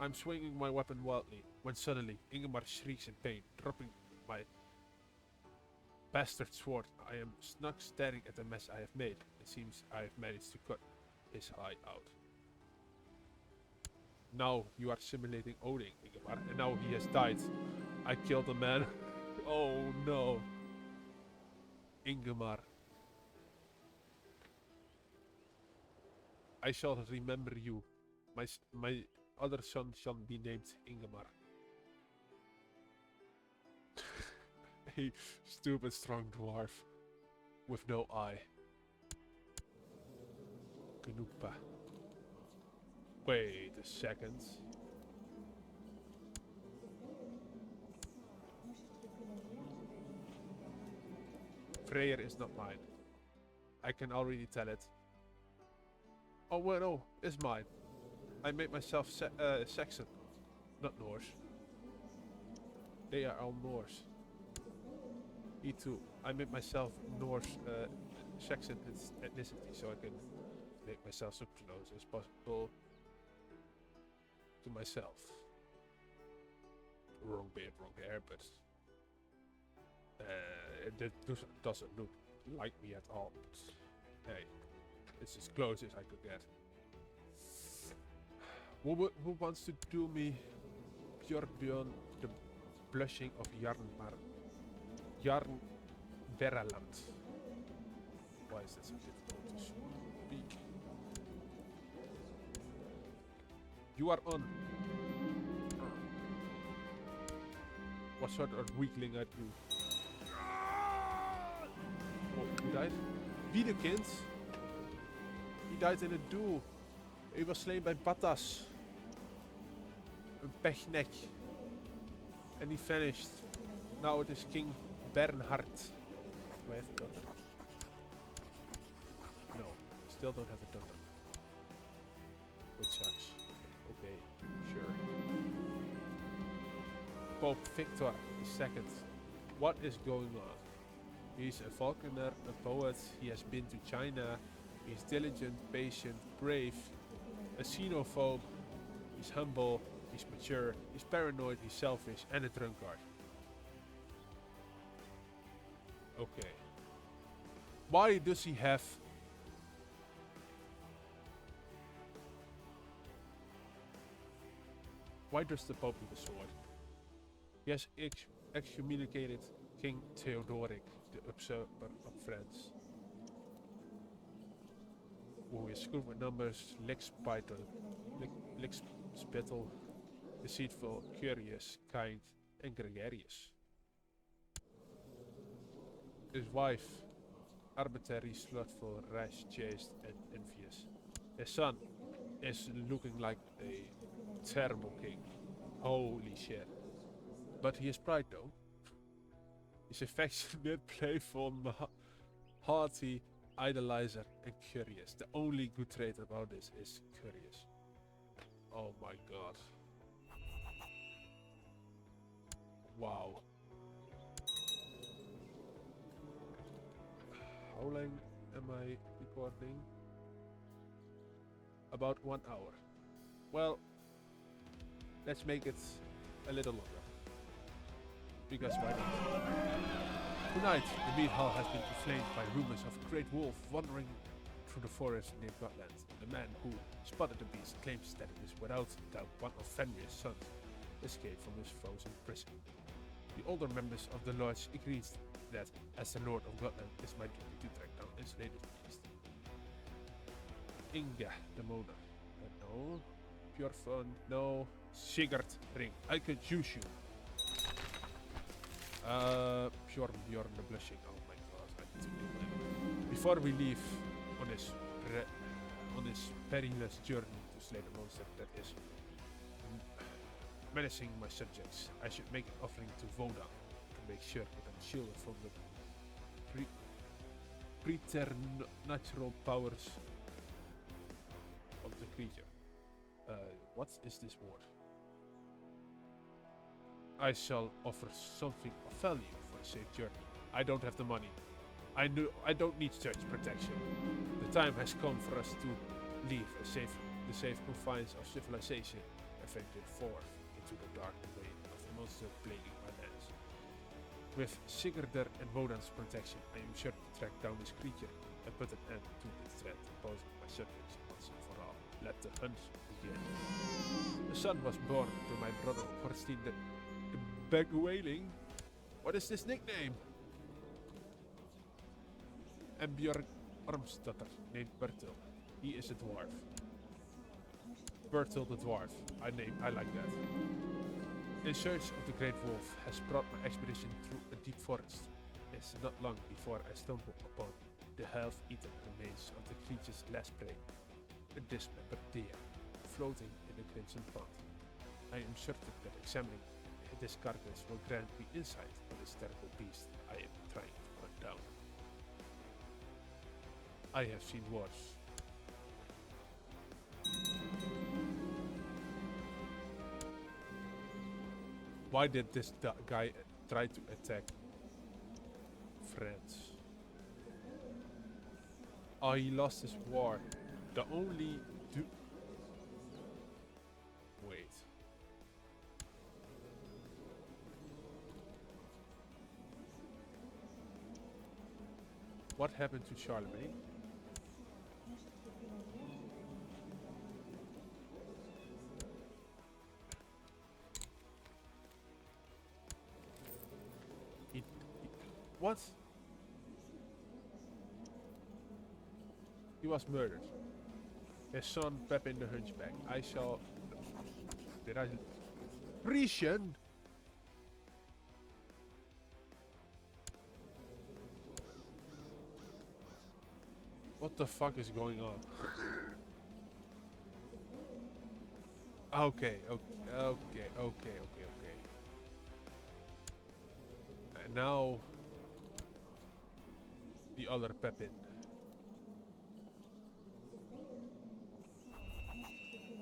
I'm swinging my weapon wildly, when suddenly Ingemar shrieks in pain, dropping my bastard sword. I am snug staring at the mess I have made. It seems I have managed to cut his eye out. Now you are simulating owning Ingemar, and now he has died. I killed a man. Oh no. Ingemar. I shall remember you. My other son shall be named Ingemar. A stupid strong dwarf with no eye. Knupa. Wait a second. Freyr is not mine. I can already tell it. Oh well, no, it's mine. I made myself Saxon, not Norse. They are all Norse. Me too. I made myself Norse Saxon ethnicity, so I can make myself so close as possible to myself. Wrong beard, wrong hair, but it doesn't look like me at all. But hey, it's as close as I could get. Who wants to do me Björn the blushing of Jarn Veraland? Why is that so difficult to speak? You are on. What sort of weakling are you? Oh, he died? Wiedekind? He died in a duel. He was slain by Batas. Een pechnek. And he vanished. Now it is King Bernhard. Do I have a daughter? No, still don't have a daughter. Which sucks. Okay, sure. Pope Victor II. What is going on? He's a falconer, a poet, he has been to China, he's diligent, patient, brave, a xenophobe, he's humble, he's mature, he's paranoid, he's selfish, and a drunkard. Okay. Why does he have... Why does the Pope need a sword? He has excommunicated King Theodoric, the usurper of France, who is good with numbers, licks spittle, deceitful, curious, kind, and gregarious. His wife, arbitrary, slothful, rash, chaste, and envious. His son is looking like a terrible king. Holy shit. But he has pride though. He's affectionate, playful, hearty, idolizer, and curious. The only good trait about this is curious. Oh my god. Wow. How long am I recording? About 1 hour. Well, let's make it a little longer. because why not? Tonight, the meat hall has been inflamed by rumors of a great wolf wandering through the forest near Gotland. The man who spotted the beast claims that it is without doubt one of Fenrir's sons, escaped from his frozen prison. The older members of the lodge agreed that, as the Lord of Gotland, it is my duty to track down its latest beast. Inga the Mona. No. Bjorn, no. Sigurd Ring. I could use you. Bjorn the Blushing. Oh my god, I need to kill him. Before we leave on this perilous journey to slay the monster that is menacing my subjects, I should make an offering to Voda to make sure that I'm shielded from the preternatural powers of the creature. What is this word? I shall offer something of value for a safe journey. I don't have the money. I don't need such protection. The time has come for us to leave the safe confines of civilization and venture forth into the dark domain of the monster plaguing my lands. With Sigurdur and Wodan's protection, I am sure to track down this creature and put an end to this threat posing my subjects once and for all. Let the hunt begin. A son was born to my brother Horstein the Begwailing. What is this nickname? And Björn Armstadter named Bertil. He is a dwarf. Bertil the dwarf. I like that. In search of the great wolf has brought my expedition through a deep forest. It's not long before I stumble upon the half-eaten remains of the creature's last prey, a dismembered deer, floating in the crimson pond. I am certain that examining this carcass will grant me insight on this terrible beast I am trying to hunt down. I have seen worse. Why did this guy try to attack France? Oh, he lost his war. The only wait. What happened to Charlemagne? What? He was murdered. His son, Pepin the Hunchback. I shall... Did I... Grecian? What the fuck is going on? Okay. And now... the other Pepin.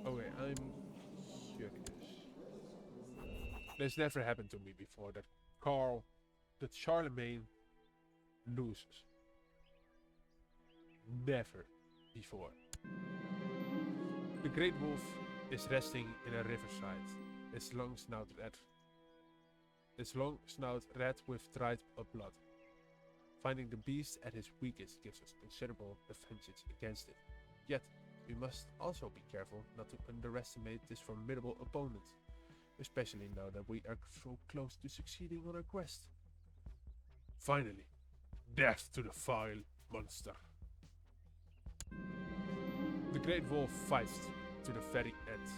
Okay, I'm curious. This never happened to me before, that Charlemagne loses. Never before. The great wolf is resting in a riverside, its long snout red with dried up blood. Finding the beast at his weakest gives us considerable advantage against it. Yet, we must also be careful not to underestimate this formidable opponent, especially now that we are so close to succeeding on our quest. Finally, death to the vile monster. The great wolf fights to the very end,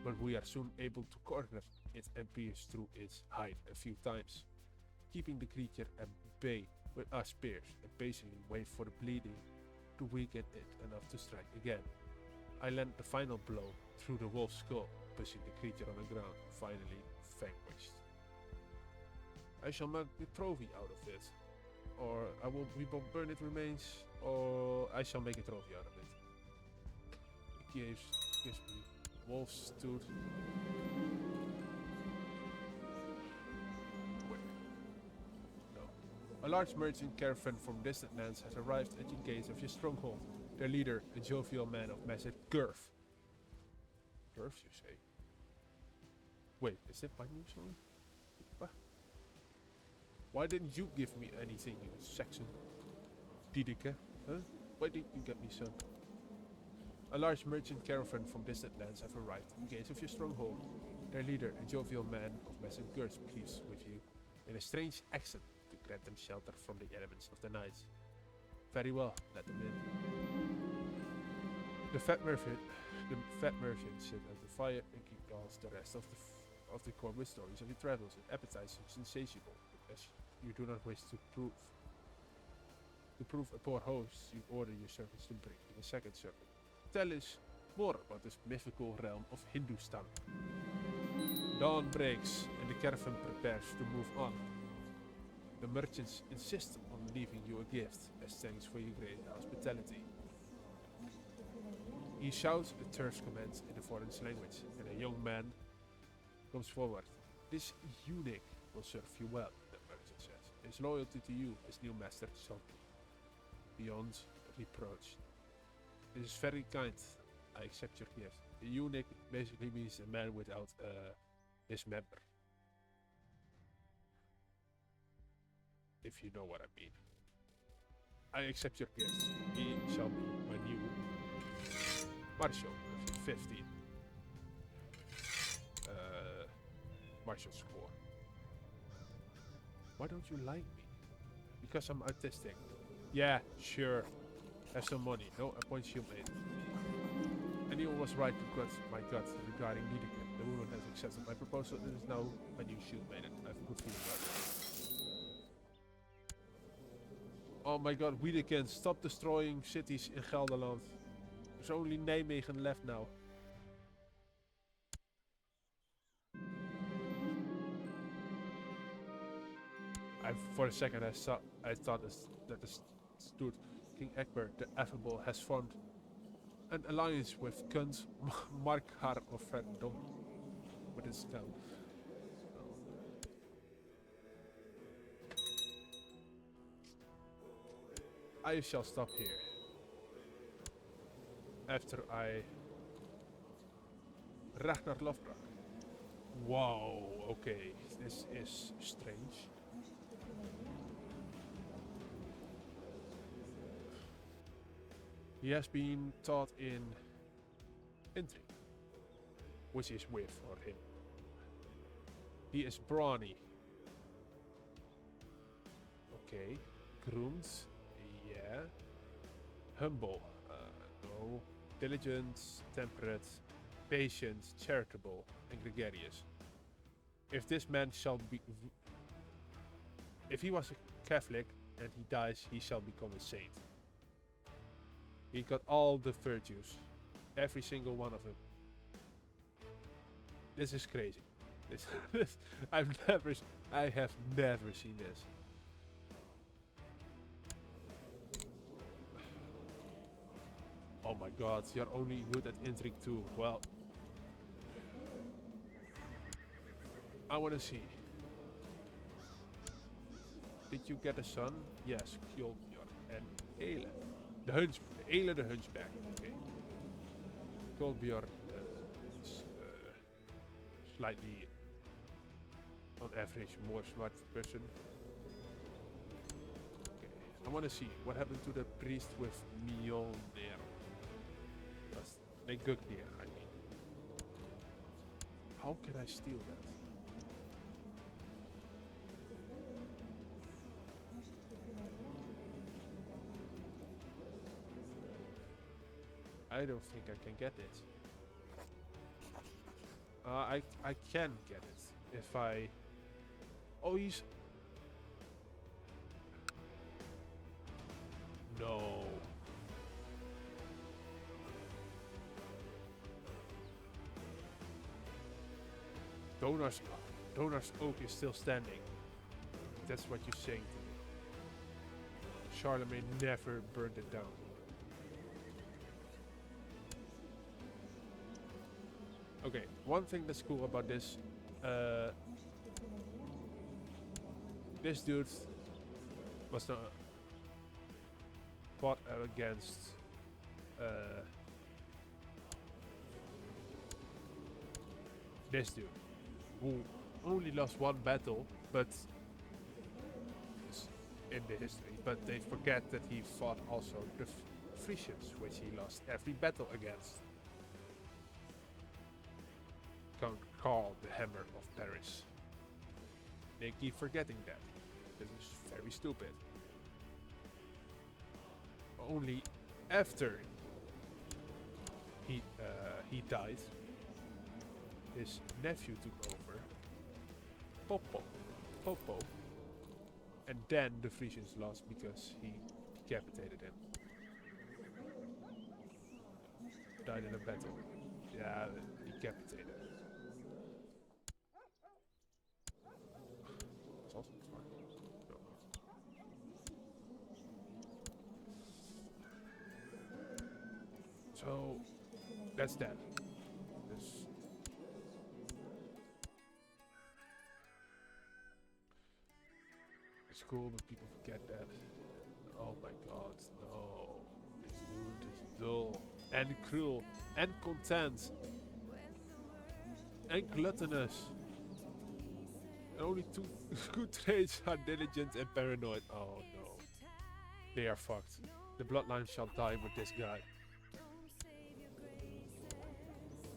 but we are soon able to corner it and pierce through its hide a few times, keeping the creature at bay with our spears and patiently wait for the bleeding to weaken it enough to strike again. I land the final blow through the wolf's skull, pushing the creature on the ground, finally vanquished. I shall make the trophy out of it, or we will burn its remains, or I shall make a trophy out of it. It gives me wolf's tooth. A large merchant caravan from distant lands has arrived at the gates of your stronghold. Their leader, a jovial man of massive girth. Girth, you say? Wait, is that my new song? Why didn't you give me anything, you Saxon Didike? Huh? Why didn't you get me some? A large merchant caravan from distant lands have arrived in the gates of your stronghold. Their leader, a jovial man of messengers, pleads with you in a strange accent to grant them shelter from the elements of the night. Very well, let them in. The fat merchant sits at the fire and recalls the rest of the corps with stories of your travels and appetites insatiable, as you do not wish to prove a poor host. You order your servants to bring in a second servant. Tell us more about this mythical realm of Hindustan. Dawn breaks and the caravan prepares to move on. The merchants insist on leaving you a gift as thanks for your great hospitality. He shouts a terse command in a foreign language, and a young man comes forward. This eunuch will serve you well, the merchant says. His loyalty to you as new master shall be beyond reproach. This is very kind. I accept your gift. A eunuch basically means a man without his member. If you know what I mean. I accept your gift. He shall be my new marshal. 15. Marshal score. Why don't you like me? Because I'm autistic. Yeah, sure. Have some money. No, appoint shieldmate. Anyone was right to cut my gut regarding Liedeke. The woman has accepted my proposal and is now my new shieldmate. I have a good feeling about it. Oh my god, Wiedeken, stop destroying cities in Gelderland. There's only Nijmegen left now. For a second I thought that stood King Egbert the Affable has formed an alliance with Kunt Markhar of Verdom with his town. I shall stop here. After I Ragnar Lofbrak. Wow, okay, this is strange. He has been taught in intrigue, which is weird for him. He is brawny. Okay. Groomed. Yeah. Humble. No. Diligent, temperate, patient, charitable, and gregarious. If this man shall be... If he was a Catholic and he dies, he shall become a saint. He got all the virtues. Every single one of them. This is crazy. I have never seen this. Oh my god, you're only good at intrigue too. Well, I wanna see. Did you get a son? Yes, Kjolbjörn and Ele. Ele the Hunchback. Okay. Kjolbjörn is slightly, on average, more smart person. Okay. I wanna see what happened to the priest with Mjolnir. They cooked here, I mean. How can I steal that? I don't think I can get it. I can get it if I... Oh, he's... No. Donar's Oak is still standing. That's what you're saying to me. Charlemagne never burned it down. Okay, one thing that's cool about this, this dude was not fought against this dude, who only lost one battle, but in the history, but they forget that he fought also the Frisians, which he lost every battle against. Count Karl the Hammer of Paris. They keep forgetting that. This is very stupid. Only after he died, his nephew took over, Popo, and then the Frisians lost because he decapitated him. Died in a battle. Yeah, decapitated. That's also smart. No. So that's that. This it's cool, but people forget that. Oh my god, no. This dude is dull and cruel and content and gluttonous. And only two good traits are diligent and paranoid. Oh no. They are fucked. The bloodline shall die with this guy.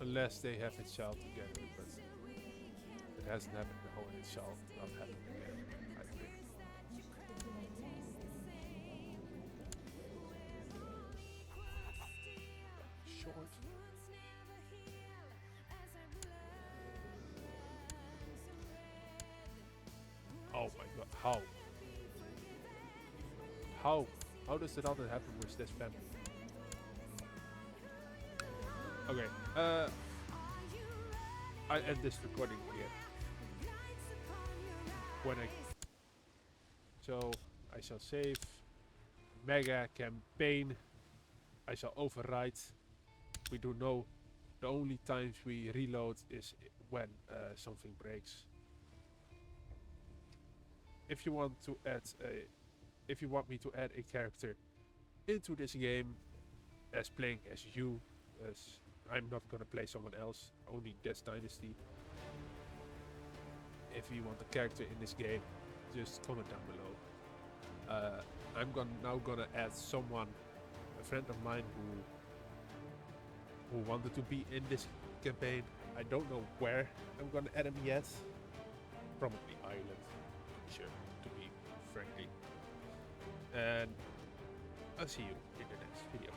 Unless they have a child together, but it hasn't happened before and it shall not happen again, I think. Short. Oh my god, how? How does it often happen with this family? Okay, I end this recording here. So I shall save mega campaign. I shall overwrite. We do know the only times we reload is when something breaks. If you want me to add a character into this game as playing as you, as I'm not gonna play someone else, only this dynasty. If you want a character in this game, just comment down below. I'm now gonna add someone, a friend of mine who wanted to be in this campaign. I don't know where I'm gonna add him yet. Probably Ireland, sure, to be frankly. And I'll see you in the next video.